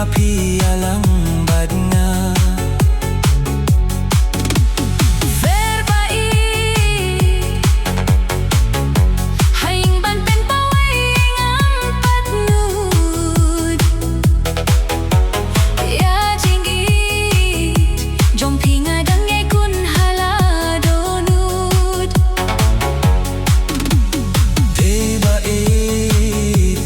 Pi alang bad nga Verbait Haing ban pen pawai ang patnud Ya jinggit Jom pinga dangay kun haladonut Thei bait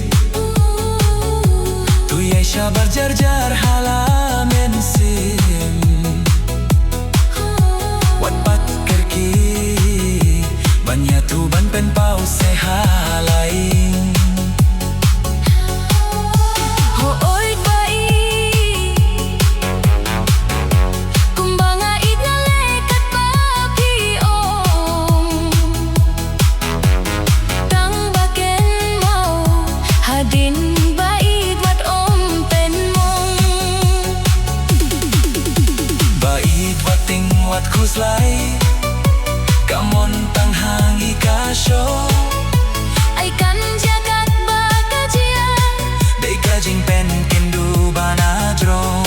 Tu yai sabar jar halamen sim Wat pat kerki Banya tu ban pen pau se halaing Ho oit bait Kumbanga it na lekat papi om Tang baken mau hadin bait wat om pen mong Bait wating wat kuslay Kamon tang hangi kasyo Ay kan jagat bakajia Day kajing pen kindu banadrong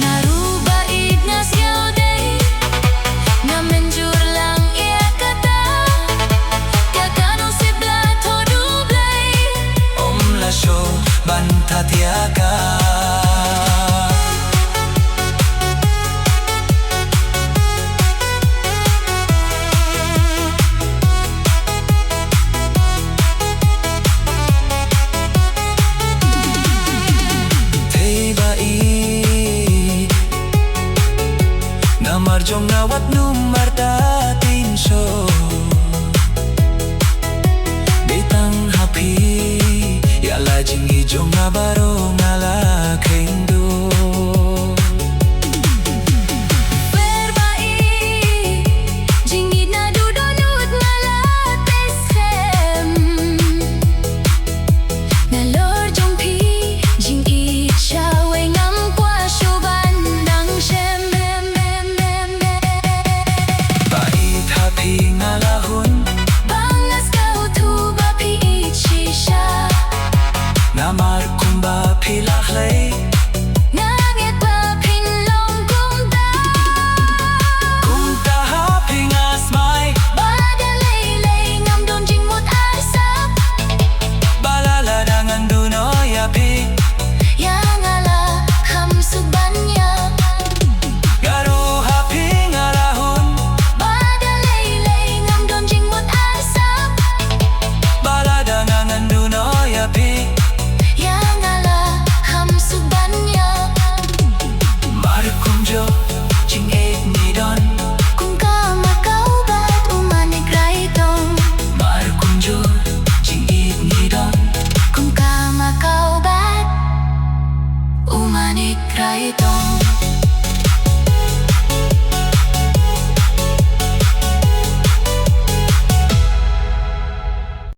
Narubait nga siyaw day Nga menjur lang iya kata Kakano si blat ho dublay Om lasyo bantatiaka Marjong ngawat numar datin so Bitang hapi Ya lajing ijong ngabaro ngala kendo Verbait Jingit na dudonut malates hem Nalor jong pi Jingit siyaw ay ngam kwa syuban dang shem Ngalahun Bangas kau tu bapi icisha Namar kumba pilahlay Ngangit bapin long kumda Kumta haping asmay Badalay-lay ngam don jingmut asap Balala dangan dunoy api Yang ala ham subanya Garu haping alahun Badalay-lay ngam don jingmut asap Balada ngangan dunoy api Yang ala ham subanya Markumjo jing eight nidon Kung ka makau bat umanig raitong Markumjo jing eight nidon Kung ka makau bat umanig raitong